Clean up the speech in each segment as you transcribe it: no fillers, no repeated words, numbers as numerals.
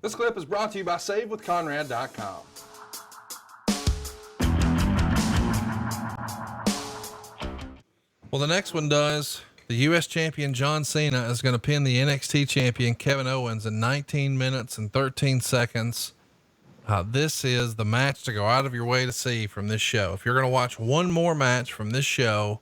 This clip is brought to you by SaveWithConrad.com. Well, the next one does. The U.S. champion John Cena is going to pin the NXT champion Kevin Owens in 19 minutes and 13 seconds. This is the match to go out of your way to see from this show. If you're going to watch one more match from this show,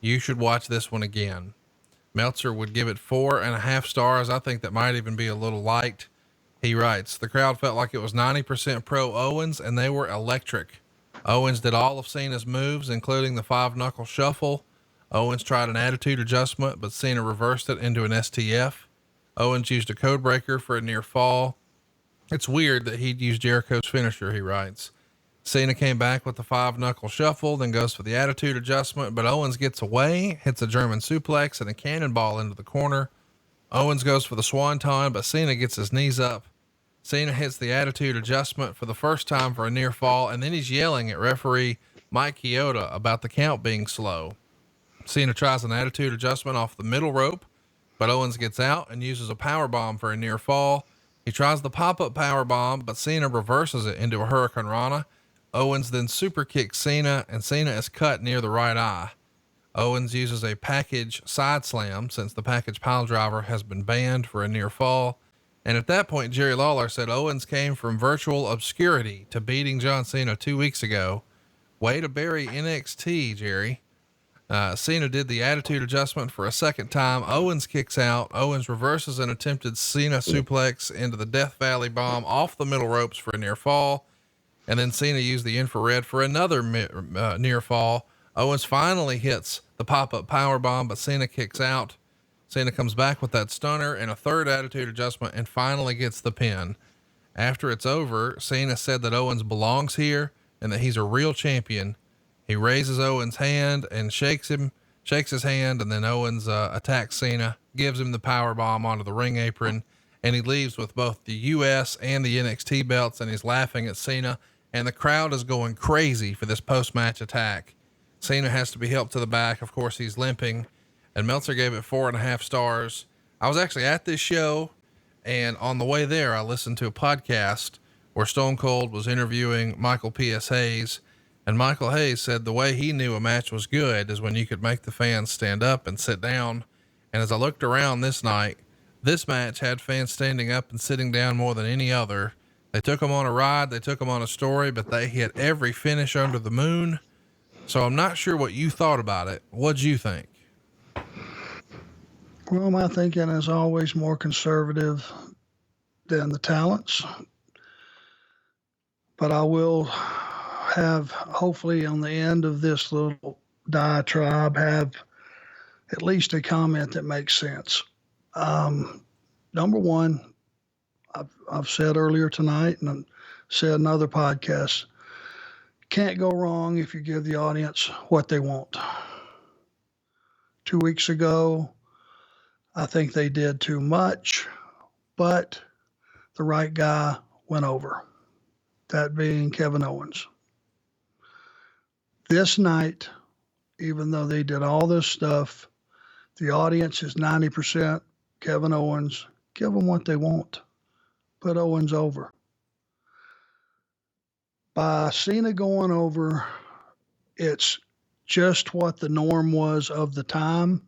you should watch this one again. Meltzer would give it 4.5 stars. I think that might even be a little light. He writes, the crowd felt like it was 90% pro Owens and they were electric. Owens did all of Cena's moves, including the 5-knuckle shuffle. Owens tried an attitude adjustment, but Cena reversed it into an STF. Owens used a code breaker for a near fall. It's weird that he'd use Jericho's finisher, he writes. Cena came back with the 5-knuckle shuffle, then goes for the attitude adjustment, but Owens gets away, hits a German suplex and a cannonball into the corner. Owens goes for the swanton, but Cena gets his knees up. Cena hits the attitude adjustment for the first time for a near fall, and then he's yelling at referee Mike Chioda about the count being slow. Cena tries an attitude adjustment off the middle rope, but Owens gets out and uses a power bomb for a near fall. He tries the pop-up power bomb, but Cena reverses it into a Hurricane Rana. Owens then super kicks Cena, and Cena is cut near the right eye. Owens uses a package side slam since the package pile driver has been banned for a near fall. And at that point, Jerry Lawler said Owens came from virtual obscurity to beating John Cena 2 weeks ago. Way to bury NXT, Jerry. Cena did the attitude adjustment for a second time. Owens kicks out. Owens reverses an attempted Cena suplex into the Death Valley bomb off the middle ropes for a near fall. And then Cena used the infrared for another near fall. Owens finally hits the pop-up power bomb, but Cena kicks out. Cena comes back with that stunner and a third attitude adjustment and finally gets the pin. After it's over, Cena said that Owens belongs here and that he's a real champion. He raises Owens' hand and shakes his hand, and then Owens attacks Cena, gives him the power bomb onto the ring apron, and he leaves with both the US and the NXT belts, and he's laughing at Cena, and the crowd is going crazy for this post-match attack. Cena has to be helped to the back. Of course, he's limping, and Meltzer gave it 4.5 stars. I was actually at this show, and on the way there, I listened to a podcast where Stone Cold was interviewing Michael P.S. Hayes. And Michael Hayes said the way he knew a match was good is when you could make the fans stand up and sit down. And as I looked around this night, this match had fans standing up and sitting down more than any other. They took them on a ride. They took them on a story, but they hit every finish under the moon. So I'm not sure what you thought about it. What'd you think? Well, my thinking is always more conservative than the talents, but I will have, hopefully on the end of this little diatribe, have at least a comment that makes sense. Number one, I've said earlier tonight and I've said in other podcasts, can't go wrong if you give the audience what they want. 2 weeks ago, I think they did too much, but the right guy went over, that being Kevin Owens. This night, even though they did all this stuff, the audience is 90% Kevin Owens. Give them what they want. Put Owens over. By Cena going over, it's just what the norm was of the time.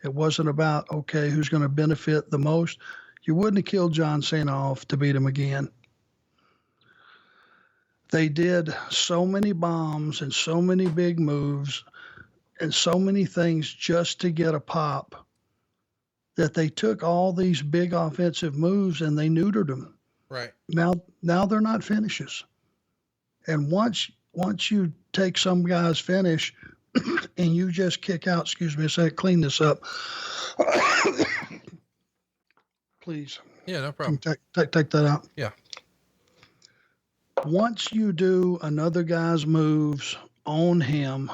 It wasn't about, okay, who's going to benefit the most. You wouldn't have killed John Cena off to beat him again. They did so many bombs and so many big moves and so many things just to get a pop that they took all these big offensive moves and they neutered them. Right. Now they're not finishes. And once you take some guy's finish and you just kick out, excuse me a sec, clean this up. Please. Yeah, no problem. Take that out. Yeah. Once you do another guy's moves on him,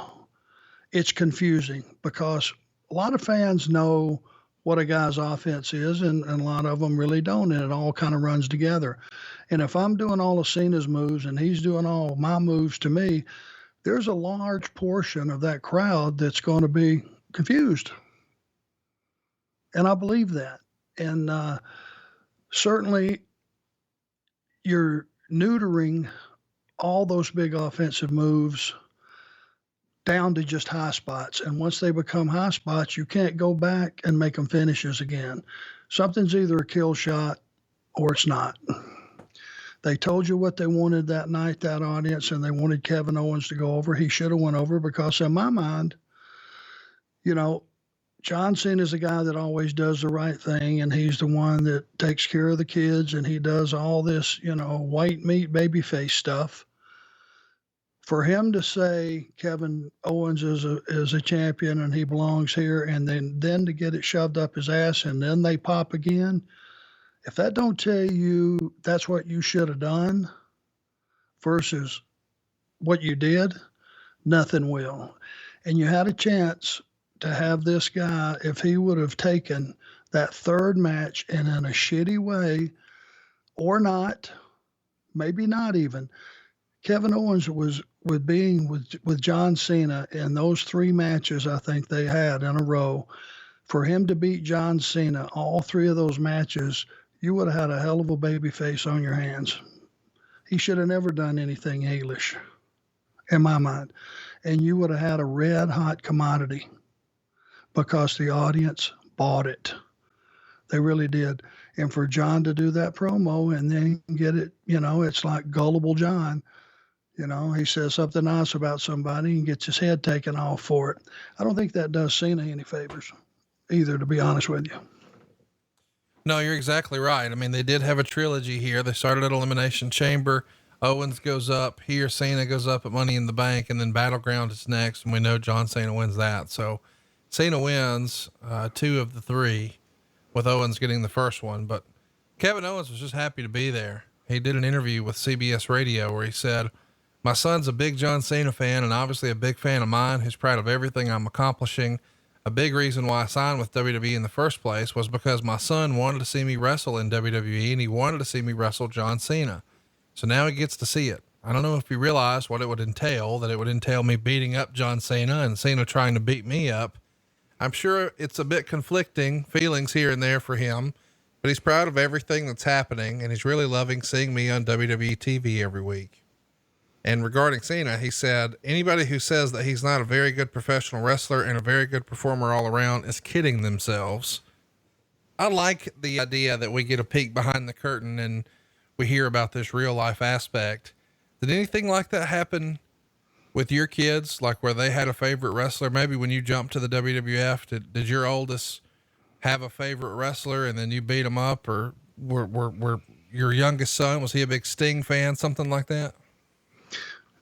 it's confusing because a lot of fans know what a guy's offense is, and a lot of them really don't, and it all kind of runs together. And if I'm doing all of Cena's moves and he's doing all my moves to me, there's a large portion of that crowd that's going to be confused. And I believe that. And certainly, you're neutering all those big offensive moves down to just high spots. And once they become high spots, you can't go back and make them finishes again. Something's either a kill shot or it's not. They told you what they wanted that night, that audience, and they wanted Kevin Owens to go over. He should have went over because in my mind, you know, John Cena is a guy that always does the right thing, and he's the one that takes care of the kids, and he does all this, you know, white meat babyface stuff. For him to say Kevin Owens is a champion and he belongs here, and then to get it shoved up his ass, and then they pop again. If that don't tell you that's what you should have done versus what you did, nothing will. And you had a chance to have this guy, if he would have taken that third match and in a shitty way, or not, maybe not even, Kevin Owens was with John Cena in those three matches I think they had in a row. For him to beat John Cena, all three of those matches, you would have had a hell of a baby face on your hands. He should have never done anything heelish, in my mind. And you would have had a red hot commodity because the audience bought it. They really did. And for John to do that promo and then get it, you know, it's like gullible John. You know, he says something nice about somebody and gets his head taken off for it. I don't think that does Cena any favors either, to be honest with you. No, you're exactly right. I mean, they did have a trilogy here. They started at Elimination Chamber. Owens goes up here. Cena goes up at Money in the Bank, and then Battleground is next. And we know John Cena wins that. So Cena wins, 2 of the 3 with Owens getting the first one, but Kevin Owens was just happy to be there. He did an interview with CBS Radio where he said, "My son's a big John Cena fan and obviously a big fan of mine. He's proud of everything I'm accomplishing. A big reason why I signed with WWE in the first place was because my son wanted to see me wrestle in WWE and he wanted to see me wrestle John Cena. So now he gets to see it. I don't know if he realized what it would entail, that it would entail me beating up John Cena and Cena trying to beat me up. I'm sure it's a bit conflicting feelings here and there for him, but he's proud of everything that's happening and he's really loving seeing me on WWE TV every week." And regarding Cena, he said, "Anybody who says that he's not a very good professional wrestler and a very good performer all around is kidding themselves." I like the idea that we get a peek behind the curtain and we hear about this real life aspect. Did anything like that happen with your kids? Like where they had a favorite wrestler? Maybe when you jumped to the WWF, did your oldest have a favorite wrestler and then you beat him up, or were your youngest son, was he a big Sting fan? Something like that?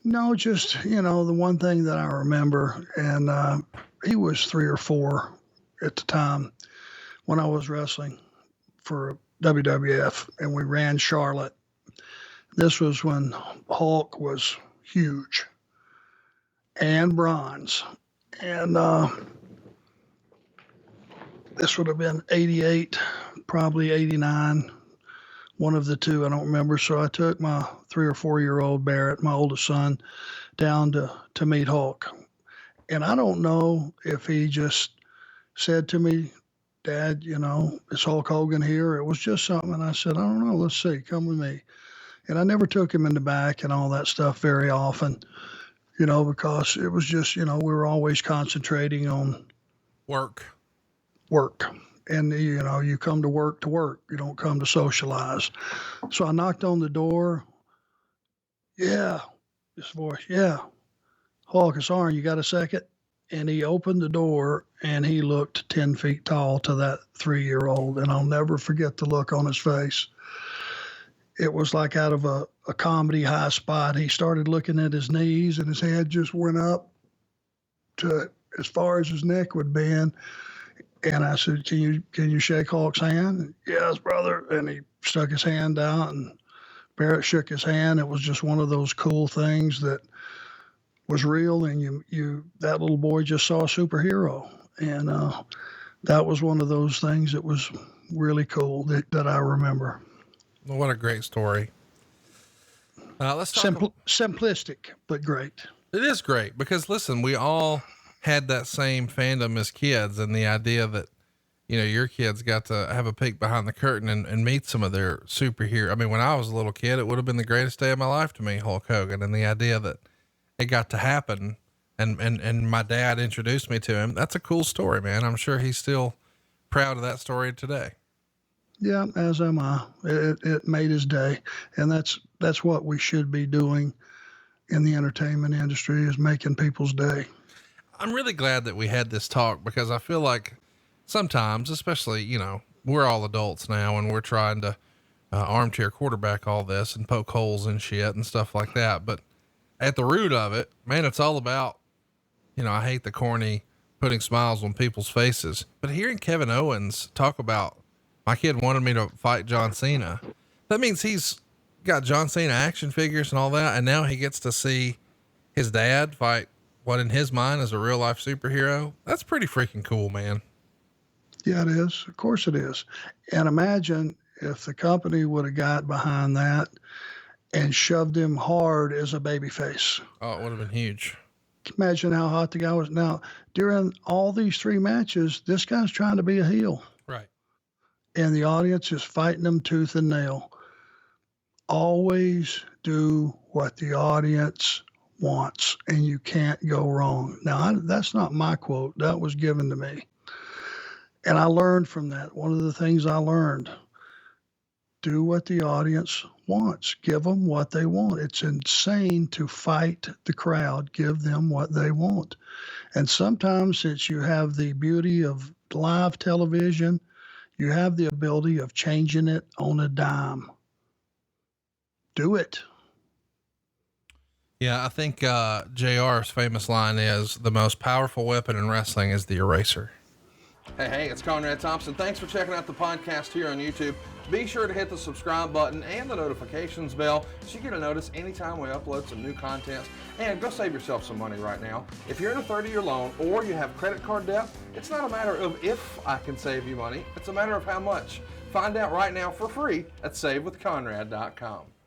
No, just, you know, the one thing that I remember, and he was 3 or 4 at the time when I was wrestling for WWF, and we ran Charlotte. This was when Hulk was huge and bronze. And this would have been 88, probably 89. One of the two, I don't remember. So I took my 3 or 4-year-old Barrett, my oldest son, down to meet Hulk. And I don't know if he just said to me, "Dad, you know, is Hulk Hogan here?" It was just something. And I said, "I don't know. Let's see. Come with me." And I never took him in the back and all that stuff very often, you know, because it was just, you know, we were always concentrating on Work. And, you know, you come to work. You don't come to socialize. So I knocked on the door. "Yeah." This voice. "Yeah. Hulk, it's Arn. You got a second?" And he opened the door and he looked 10 feet tall to that 3-year-old. And I'll never forget the look on his face. It was like out of a comedy high spot. He started looking at his knees and his head just went up to as far as his neck would bend. And I said, can you shake Hulk's hand?" "Yes, brother." And he stuck his hand out and Barrett shook his hand. It was just one of those cool things that was real. And that little boy just saw a superhero. And that was one of those things that was really cool that I remember. Well, what a great story. Let's talk simplistic, but great. It is great because listen, we all had that same fandom as kids, and the idea that, your kids got to have a peek behind the curtain and meet some of their superhero. I mean, when I was a little kid, it would have been the greatest day of my life to me, Hulk Hogan, and the idea that it got to happen and my dad introduced me to him. That's a cool story, man. I'm sure he's still proud of that story today. Yeah, as am I. It made his day, and that's what we should be doing in the entertainment industry, is making people's day. I'm really glad that we had this talk, because I feel like sometimes, especially, we're all adults now and we're trying to armchair quarterback all this and poke holes in shit and stuff like that. But at the root of it, man, it's all about, I hate the corny putting smiles on people's faces, but hearing Kevin Owens talk about, my kid wanted me to fight John Cena. That means he's got John Cena action figures and all that. And now he gets to see his dad fight what in his mind is a real life superhero. That's pretty freaking cool, man. Yeah, it is. Of course it is. And imagine if the company would have got behind that and shoved him hard as a babyface. Oh, it would have been huge. Imagine how hot the guy was. Now, during all these 3 matches, this guy's trying to be a heel. Right. And the audience is fighting him tooth and nail. Always do what the audience wants, and you can't go wrong. Now, that's not my quote. That was given to me. And I learned from that. One of the things I learned, do what the audience wants. Give them what they want. It's insane to fight the crowd. Give them what they want. And sometimes, since you have the beauty of live television, you have the ability of changing it on a dime. Do it. Yeah, I think JR's famous line is, the most powerful weapon in wrestling is the eraser. Hey, it's Conrad Thompson. Thanks for checking out the podcast here on YouTube. Be sure to hit the subscribe button and the notifications bell so you get a notice anytime we upload some new content. And go save yourself some money right now. If you're in a 30-year loan or you have credit card debt, it's not a matter of if I can save you money. It's a matter of how much. Find out right now for free at SaveWithConrad.com.